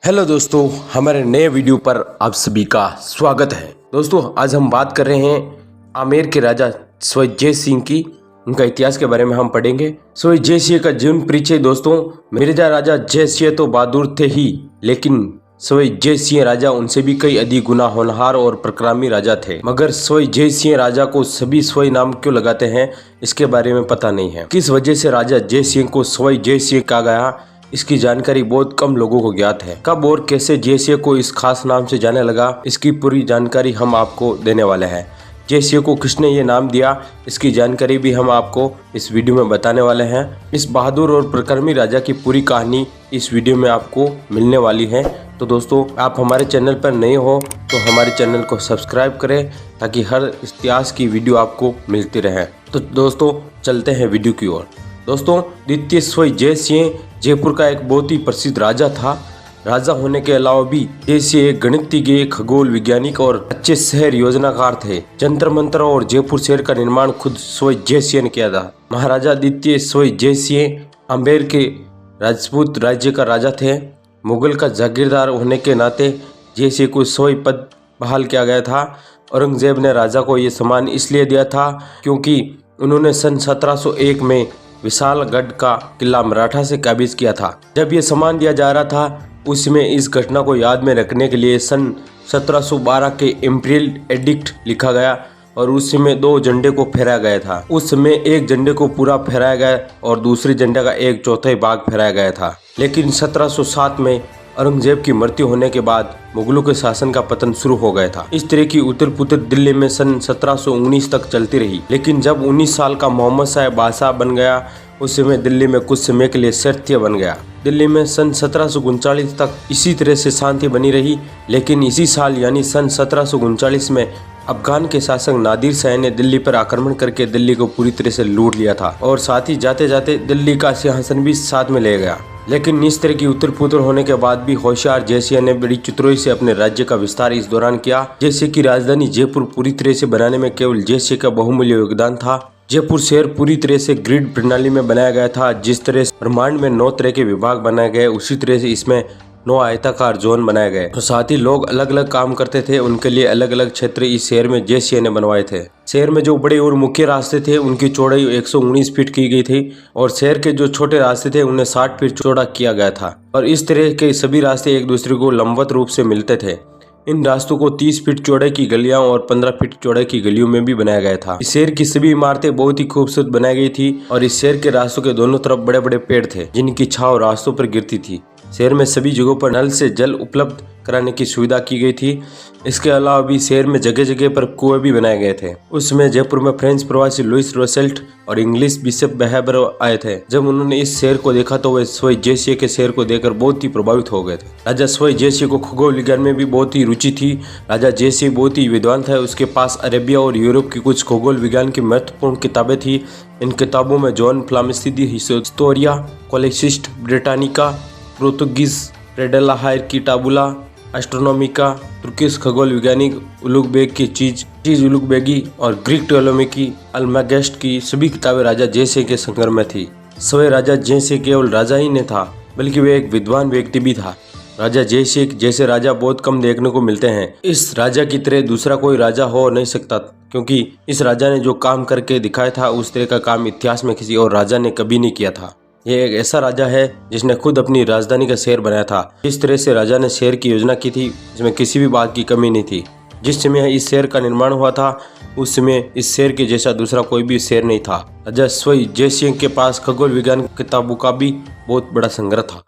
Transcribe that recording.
Hello दोस्तों, हमारे नए वीडियो पर आप सभी का स्वागत है। दोस्तों, आज हम बात कर रहे हैं आमेर के राजा सवाई जय सिंह की। उनका इतिहास के बारे में हम पढ़ेंगे। सवाई जय सिंह का जीवन परिचय। दोस्तों, मिर्जा राजा जय सिंह तो बहादुर थे ही, लेकिन सवाई जय सिंह राजा उनसे भी कई अधिक गुना होनहार और पराक्रमी राजा थे। मगर सवाई जय सिंह राजा को सभी सवाई नाम क्यों लगाते हैं, इसके बारे में पता नहीं है। किस वजह से राजा जय सिंह को सवाई जय सिंह कहा गया, इसकी जानकारी बहुत कम लोगों को ज्ञात है। कब और कैसे जय सिंह को इस खास नाम से जाने लगा, इसकी पूरी जानकारी हम आपको देने वाले हैं। जय सिंह को किसने ये नाम दिया, इसकी जानकारी भी हम आपको इस वीडियो में बताने वाले हैं। इस बहादुर और पराक्रमी राजा की पूरी कहानी इस वीडियो में आपको मिलने वाली है। तो दोस्तों, आप हमारे चैनल पर नए हो तो हमारे चैनल को सब्सक्राइब करें ताकि हर इतिहास की वीडियो आपको मिलती रहे। तो दोस्तों, चलते हैं वीडियो की ओर। दोस्तों, द्वितीय सवाई जय सिंह जयपुर का एक बहुत ही प्रसिद्ध राजा था। राजा होने के अलावा भी जय सिंह एक गणितज्ञ, खगोल वैज्ञानिक और अच्छे शहर योजनाकार थे। जंतर मंत्र और जयपुर शहर का निर्माण खुद सवाई जय सिंह ने किया था। महाराजा द्वितीय सवाई जय सिंह आमेर के राजपूत राज्य का राजा थे। मुगल का जागीरदार होने के नाते जय सिंह को सवाई पद बहाल किया गया था। औरंगजेब ने राजा को ये सम्मान इसलिए दिया था क्योंकि उन्होंने सन 1701 में विशालगढ़ का किला मराठा से काबिज किया था। जब ये सम्मान दिया जा रहा था, उसमें इस घटना को याद में रखने के लिए सन 1712 के इम्पीरियल एडिक्ट लिखा गया और उसमें 2 झंडे को फहराया गया था। उस समय एक झंडे को पूरा फहराया गया और दूसरे झंडे का 1/4 भाग फहराया गया था। लेकिन 1707 में औरंगजेब की मृत्यु होने के बाद मुगलों के शासन का पतन शुरू हो गया था। इस तरह की उत्तर पुत्र दिल्ली में सन 1719 तक चलती रही। लेकिन जब 19 साल का मोहम्मद शाह बादशाह बन गया, उस समय दिल्ली में कुछ समय के लिए शैत्य बन गया। दिल्ली में सन 1739 तक इसी तरह से शांति बनी रही। लेकिन इसी साल यानी सन 1739 में अफगान के शासक नादिर शाह ने दिल्ली पर आक्रमण करके दिल्ली को पूरी तरह से लूट लिया था और साथ ही जाते जाते दिल्ली का सिंहासन भी साथ में ले गया। लेकिन इस तरह की उत्तर पुत्र होने के बाद भी होशियार जय सिंह ने बड़ी चतुराई से अपने राज्य का विस्तार इस दौरान किया। जय सिंह की राजधानी जयपुर पूरी तरह से बनाने में केवल जय सिंह का बहुमूल्य योगदान था। जयपुर शहर पूरी तरह से ग्रिड प्रणाली में बनाया गया था। जिस तरह से ब्रह्मांड में 9 तरह के विभाग बनाए गए, उसी तरह से इसमें 9 आयताकार जोन बनाए गए। तो साथ ही लोग अलग अलग काम करते थे, उनके लिए अलग अलग क्षेत्र इस शहर में जय सिंह ने बनवाए थे। शहर में जो बड़े और मुख्य रास्ते थे, उनकी चौड़ाई 119 फीट की गई थी और शहर के जो छोटे रास्ते थे, उन्हें 60 फीट चौड़ा किया गया था। और इस तरह के सभी रास्ते एक दूसरे को लंबवत रूप से मिलते थे। इन रास्तों को 30 फीट चौड़ाई की गलियां और 15 फीट चौड़ाई की गलियों में भी बनाया गया था। इस शहर की सभी इमारतें बहुत ही खूबसूरत बनाई गई थी और इस शहर के रास्तों के दोनों तरफ बड़े बड़े पेड़ थे, जिनकी छांव रास्तों पर गिरती थी। शहर में सभी जगहों पर नल से जल उपलब्ध कराने की सुविधा की गई थी। इसके अलावा भी शहर में जगह जगह पर कुएं भी बनाए गए थे। उस समय जयपुर में फ्रेंच प्रवासी लुइस रोसेल्ट और इंग्लिश बिशप बेहेबर आए थे। जब उन्होंने इस शहर को देखा तो वे सवाई जय सिंह के शहर को देखकर बहुत ही प्रभावित हो गए थे। राजा सवाई जय सिंह को खगोल विज्ञान में भी बहुत ही रुचि थी। राजा जय सिंह बहुत ही विद्वान था। उसके पास अरेबिया और यूरोप की कुछ खगोल विज्ञान की महत्वपूर्ण किताबें थी। इन किताबों में जॉन फ्लामिस्टी दी हिस्टोरिया कोलेक्सिस्ट ब्रिटानिका, पोर्तुगीज प्रेडेलाहायर की टाबुला एस्ट्रोनॉमिका, तुर्किश खगोल वैज्ञानिक उलुगबेग की चीज उलुगबेगी और ग्रीक टोलोमी की अल्मागेस्ट की सभी किताबें राजा जय सिंह के संग्रह में थी। सवाई राजा जय सिंह केवल राजा ही नहीं था, बल्कि वे एक विद्वान व्यक्ति भी था। राजा जय सिंह जैसे राजा बहुत कम देखने को मिलते हैं। इस राजा की तरह दूसरा कोई राजा हो नहीं सकता, क्योंकि इस राजा ने जो काम करके दिखाया था, उस तरह का काम इतिहास में किसी और राजा ने कभी नहीं किया था। ये एक ऐसा राजा है जिसने खुद अपनी राजधानी का शहर बनाया था। जिस तरह से राजा ने शहर की योजना की थी, इसमें किसी भी बात की कमी नहीं थी। जिस समय इस शहर का निर्माण हुआ था, उस समय इस शहर के जैसा दूसरा कोई भी शहर नहीं था। राजा सवाई जय सिंह के पास खगोल विज्ञान किताबों का भी बहुत बड़ा संग्रह था।